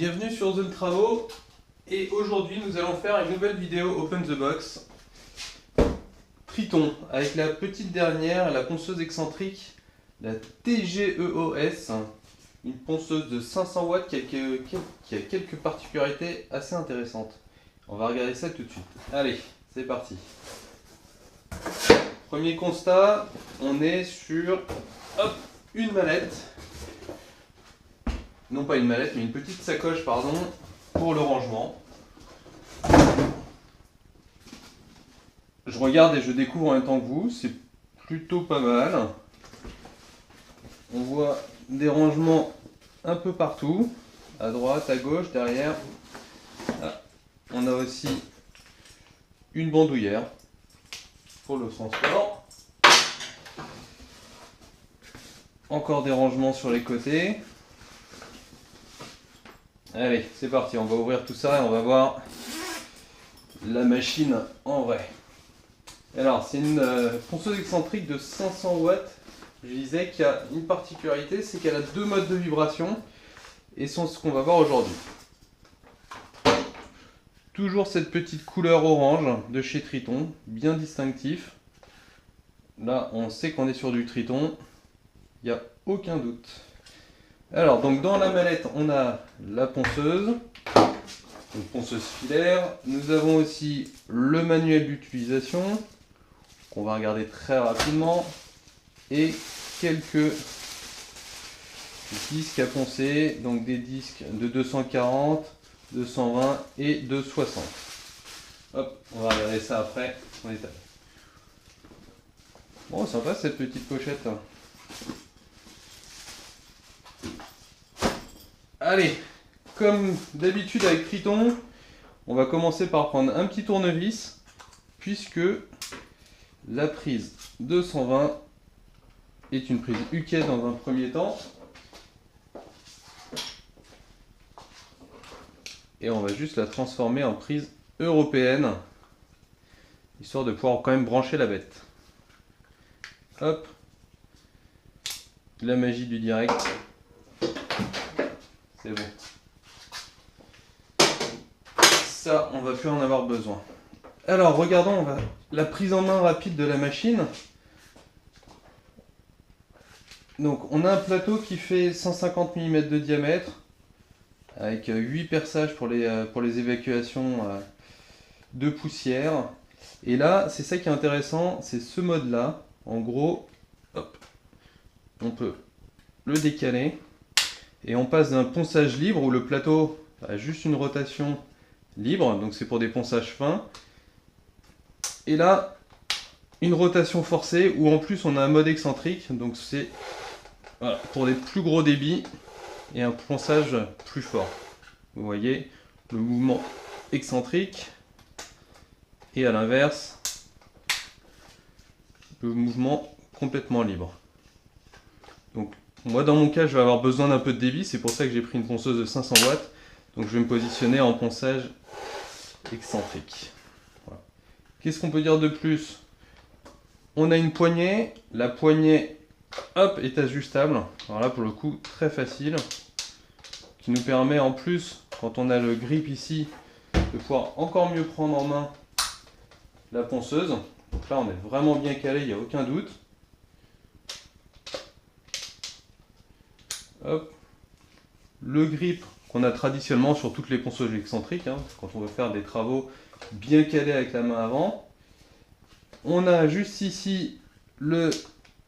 Bienvenue sur Zone Travaux et aujourd'hui nous allons faire une nouvelle vidéo Open the Box Triton avec la petite dernière, la ponceuse excentrique, la TGEOS, une ponceuse de 500 watts qui a quelques particularités assez intéressantes. On va regarder ça tout de suite. Allez, c'est parti. Premier constat, on est sur une mallette. Non pas une mallette, mais une petite sacoche, pardon, pour le rangement. Je regarde et je découvre en même temps que vous, c'est plutôt pas mal. On voit des rangements un peu partout, à droite, à gauche, derrière. Ah, on a aussi une bandoulière pour le transport. Encore des rangements sur les côtés. Allez, c'est parti, on va ouvrir tout ça et on va voir la machine en vrai. Alors, c'est une ponceuse excentrique de 500 watts. Je disais qu'il y a une particularité, c'est qu'elle a deux modes de vibration et c'est ce qu'on va voir aujourd'hui. Toujours cette petite couleur orange de chez Triton, bien distinctif. Là, on sait qu'on est sur du Triton, il n'y a aucun doute. Alors, donc dans la mallette, on a la ponceuse, une ponceuse filaire. Nous avons aussi le manuel d'utilisation, qu'on va regarder très rapidement, et quelques disques à poncer, donc des disques de 240, 220 et de 60. Hop, on va regarder ça après en détail. Bon, sympa cette petite pochette. Allez, comme d'habitude avec Triton, on va commencer par prendre un petit tournevis, puisque la prise 220 est une prise UK dans un premier temps. Et on va juste la transformer en prise européenne, histoire de pouvoir quand même brancher la bête. Hop, la magie du direct. C'est bon. Ça, on va plus en avoir besoin. Alors, regardons la prise en main rapide de la machine. Donc, on a un plateau qui fait 150 mm de diamètre, avec 8 perçages pour les évacuations de poussière. Et là, c'est ça qui est intéressant, c'est ce mode-là. En gros, hop, on peut le décaler. Et on passe d'un ponçage libre où le plateau a juste une rotation libre, donc c'est pour des ponçages fins. Et là, une rotation forcée où en plus on a un mode excentrique, donc c'est voilà, pour des plus gros débits et un ponçage plus fort. Vous voyez le mouvement excentrique et à l'inverse, le mouvement complètement libre. Donc, moi dans mon cas je vais avoir besoin d'un peu de débit, c'est pour ça que j'ai pris une ponceuse de 500 watts. Donc je vais me positionner en ponçage excentrique. Voilà. Qu'est-ce qu'on peut dire de plus? On a une poignée, la poignée hop, est ajustable. Alors là pour le coup très facile. Qui nous permet en plus, quand on a le grip ici, de pouvoir encore mieux prendre en main la ponceuse. Donc là on est vraiment bien calé, il n'y a aucun doute. Hop. Le grip qu'on a traditionnellement sur toutes les ponceuses excentriques, hein, quand on veut faire des travaux bien calés avec la main avant. On a juste ici le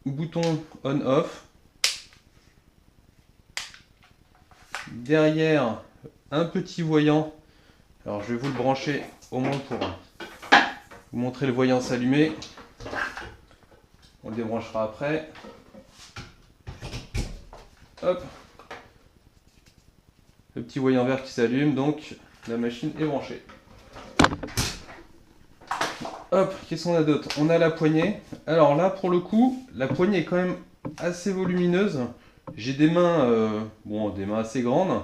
bouton on-off. Derrière, un petit voyant. Alors je vais vous le brancher au moins pour vous montrer le voyant s'allumer. On le débranchera après. Hop. Le petit voyant vert qui s'allume, donc la machine est branchée. Hop, qu'est-ce qu'on a d'autre? On a la poignée. Alors là, pour le coup, la poignée est quand même assez volumineuse. J'ai des mains, des mains assez grandes,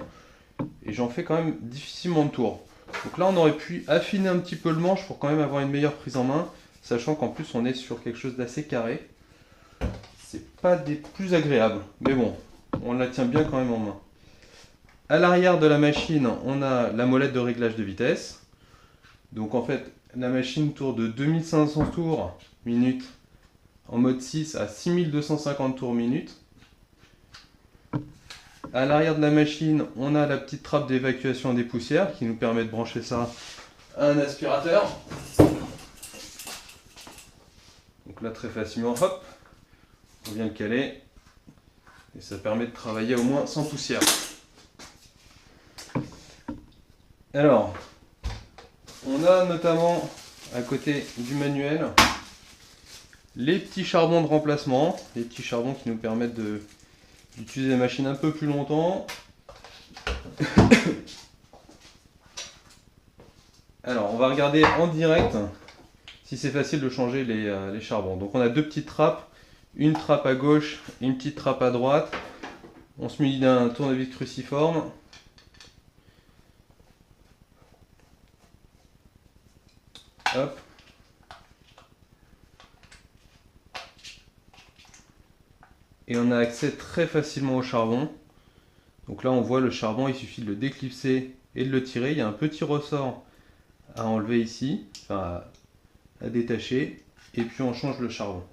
et j'en fais quand même difficilement le tour. Donc là, on aurait pu affiner un petit peu le manche pour quand même avoir une meilleure prise en main, sachant qu'en plus, on est sur quelque chose d'assez carré. C'est pas des plus agréables, mais bon, on la tient bien quand même en main. À l'arrière de la machine, on a la molette de réglage de vitesse. Donc en fait, la machine tourne de 2500 tours minute en mode 6 à 6250 tours minute. À l'arrière de la machine, on a la petite trappe d'évacuation des poussières qui nous permet de brancher ça à un aspirateur. Donc là, très facilement, hop, on vient le caler et ça permet de travailler au moins sans poussière. Alors, on a notamment à côté du manuel les petits charbons de remplacement, les petits charbons qui nous permettent d'utiliser la machine un peu plus longtemps. Alors, on va regarder en direct si c'est facile de changer les charbons. Donc on a deux petites trappes, une trappe à gauche et une petite trappe à droite. On se munit d'un tournevis cruciforme. Hop. Et on a accès très facilement au charbon. Donc là on voit le charbon, il suffit de le déclipser et de le tirer. Il y a un petit ressort à enlever ici, enfin à détacher, et puis on change le charbon.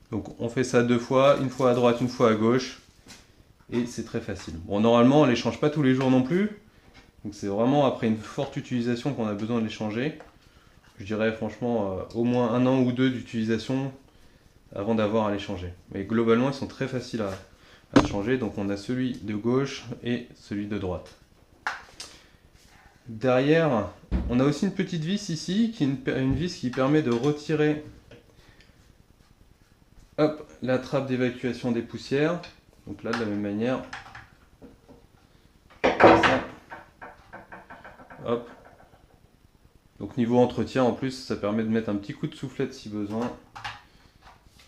Donc on fait ça deux fois, une fois à droite, une fois à gauche, et c'est très facile. Bon, normalement on ne les change pas tous les jours non plus, donc c'est vraiment après une forte utilisation qu'on a besoin de les changer. Je dirais franchement au moins 1 an ou 2 d'utilisation avant d'avoir à les changer. Mais globalement ils sont très faciles à changer, donc on a celui de gauche et celui de droite. Derrière, on a aussi une petite vis ici, qui est une vis qui permet de retirer hop, la trappe d'évacuation des poussières. Donc là, de la même manière, ça. Hop. Donc niveau entretien, en plus, ça permet de mettre un petit coup de soufflette si besoin.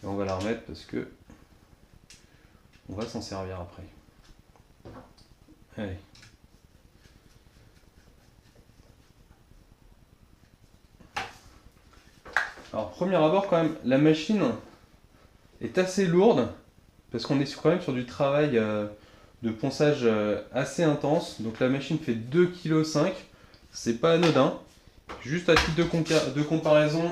Et on va la remettre parce que on va s'en servir après. Allez. Alors premier abord quand même, la machine est assez lourde parce qu'on est quand même sur du travail de ponçage assez intense. Donc la machine fait 2,5 kg, c'est pas anodin. Juste à titre de comparaison,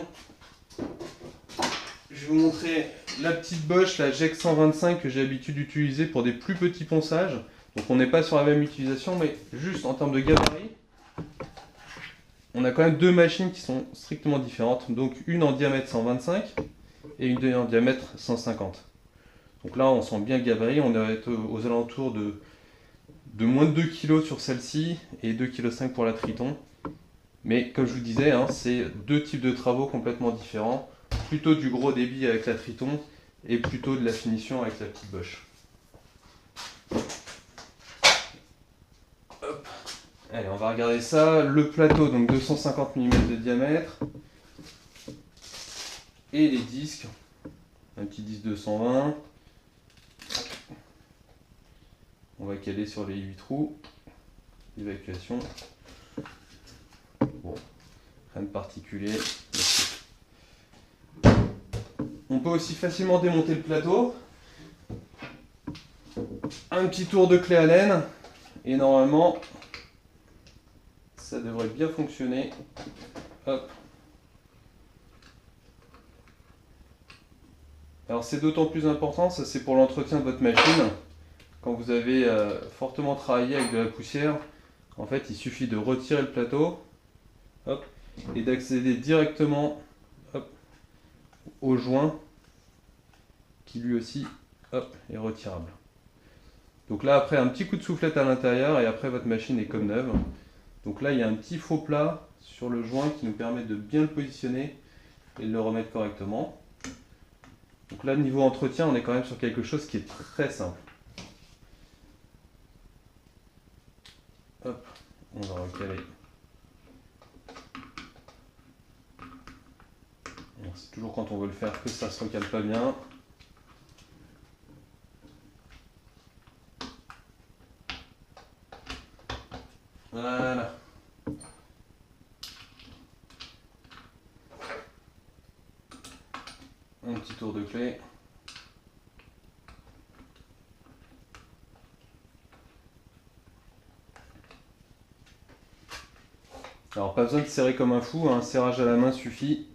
je vais vous montrer la petite Bosch, la GEC 125 que j'ai l'habitude d'utiliser pour des plus petits ponçages. Donc on n'est pas sur la même utilisation, mais juste en termes de gabarit, on a quand même deux machines qui sont strictement différentes. Donc une en diamètre 125 et une en diamètre 150. Donc là on sent bien le gabarit, on est aux alentours de moins de 2 kg sur celle-ci et 2,5 kg pour la Triton. Mais comme je vous disais, hein, c'est deux types de travaux complètement différents. Plutôt du gros débit avec la Triton et plutôt de la finition avec la petite Bosch. Hop. Allez, on va regarder ça. Le plateau, donc 250 mm de diamètre. Et les disques. Un petit disque 220. On va caler sur les 8 trous. Évacuation. Bon, rien de particulier. On peut aussi facilement démonter le plateau. Un petit tour de clé Allen. Et normalement, ça devrait bien fonctionner. Hop. Alors c'est d'autant plus important, ça c'est pour l'entretien de votre machine. Quand vous avez fortement travaillé avec de la poussière, en fait il suffit de retirer le plateau, hop, et d'accéder directement, hop, au joint qui lui aussi, hop, est retirable. Donc là après un petit coup de soufflette à l'intérieur et après votre machine est comme neuve. Donc là il y a un petit faux plat sur le joint qui nous permet de bien le positionner et de le remettre correctement. Donc là niveau entretien on est quand même sur quelque chose qui est très simple. Hop, on va recaler. C'est toujours quand on veut le faire que ça se recale pas bien. Voilà. Un petit tour de clé. Alors pas besoin de serrer comme un fou, un serrage à la main suffit.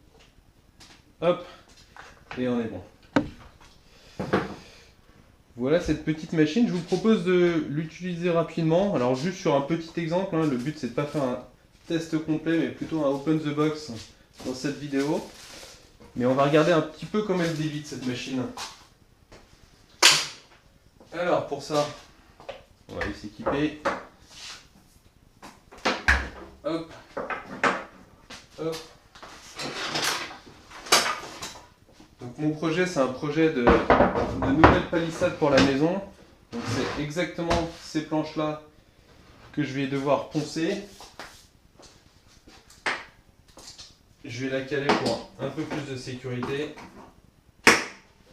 Hop, et on est bon. Voilà cette petite machine, je vous propose de l'utiliser rapidement. Alors juste sur un petit exemple, hein, le but c'est de pas faire un test complet mais plutôt un open the box dans cette vidéo. Mais on va regarder un petit peu comment elle débite cette machine. Alors pour ça, on va aller s'équiper. Hop, hop. Donc mon projet c'est un projet de nouvelle palissade pour la maison. Donc c'est exactement ces planches là que je vais devoir poncer. Je vais la caler pour un peu plus de sécurité.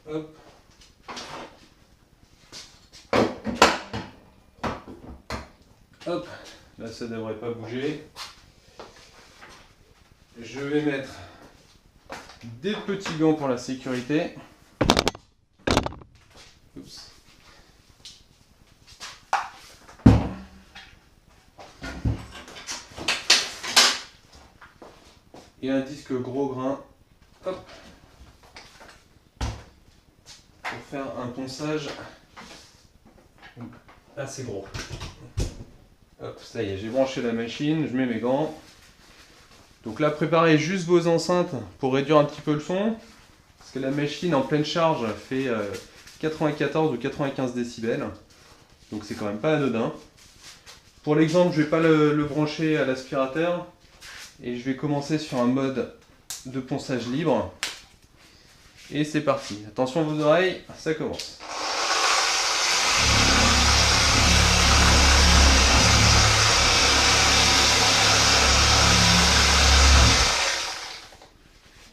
Hop. Hop, là ça ne devrait pas bouger. Je vais mettre des petits gants pour la sécurité. Oups. Et un disque gros grain. Hop. Pour faire un ponçage assez gros. Hop, ça y est, j'ai branché la machine, je mets mes gants. Donc là, préparez juste vos enceintes pour réduire un petit peu le son. Parce que la machine en pleine charge fait 94 ou 95 décibels. Donc c'est quand même pas anodin. Pour l'exemple, je ne vais pas le brancher à l'aspirateur. Et je vais commencer sur un mode de ponçage libre. Et c'est parti. Attention à vos oreilles, ça commence.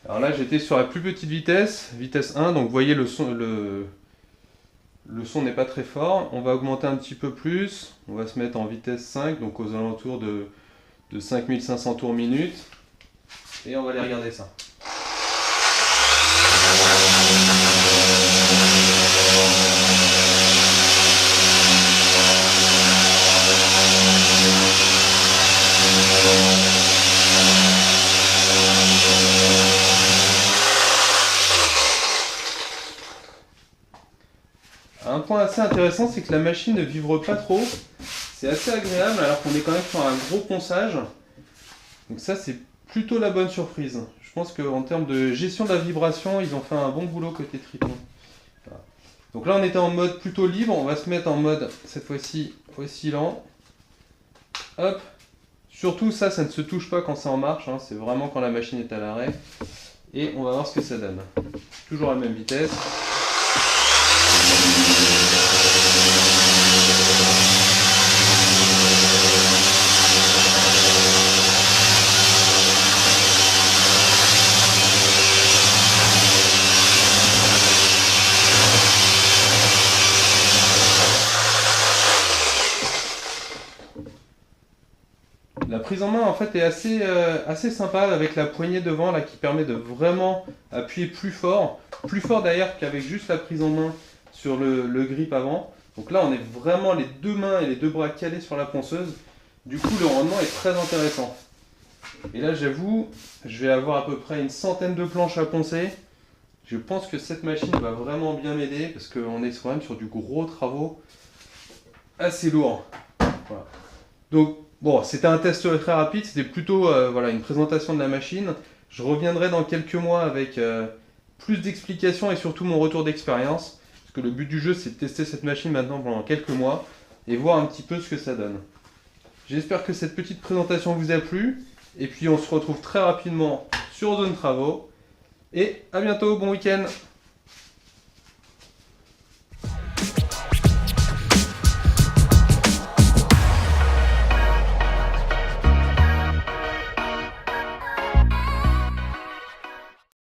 Alors là j'étais sur la plus petite vitesse, vitesse 1, donc vous voyez le son n'est pas très fort. On va augmenter un petit peu plus, on va se mettre en vitesse 5, donc aux alentours de 5500 tours minute. Et on va aller regarder ça. Un point assez intéressant, c'est que la machine ne vibre pas trop. C'est assez agréable alors qu'on est quand même sur un gros ponçage. Donc ça c'est plutôt la bonne surprise. Je pense qu'en termes de gestion de la vibration, ils ont fait un bon boulot côté Triton. Voilà. Donc là on était en mode plutôt libre, on va se mettre en mode cette fois-ci oscillant. Hop. Surtout ça ne se touche pas quand c'est en marche, hein. C'est vraiment quand la machine est à l'arrêt. Et on va voir ce que ça donne. Toujours à la même vitesse. La prise en main en fait est assez sympa avec la poignée devant là qui permet de vraiment appuyer plus fort d'ailleurs qu'avec juste la prise en main sur le grip avant. Donc là on est vraiment les deux mains et les deux bras calés sur la ponceuse. Du coup le rendement est très intéressant. Et là j'avoue, je vais avoir à peu près une centaine de planches à poncer. Je pense que cette machine va vraiment bien m'aider parce qu'on est quand même sur du gros travaux assez lourd. Voilà. Donc bon, c'était un test très rapide, c'était plutôt voilà, une présentation de la machine. Je reviendrai dans quelques mois avec plus d'explications et surtout mon retour d'expérience. Parce que le but du jeu, c'est de tester cette machine maintenant pendant quelques mois et voir un petit peu ce que ça donne. J'espère que cette petite présentation vous a plu. Et puis on se retrouve très rapidement sur Zone Travaux. Et à bientôt, bon week-end!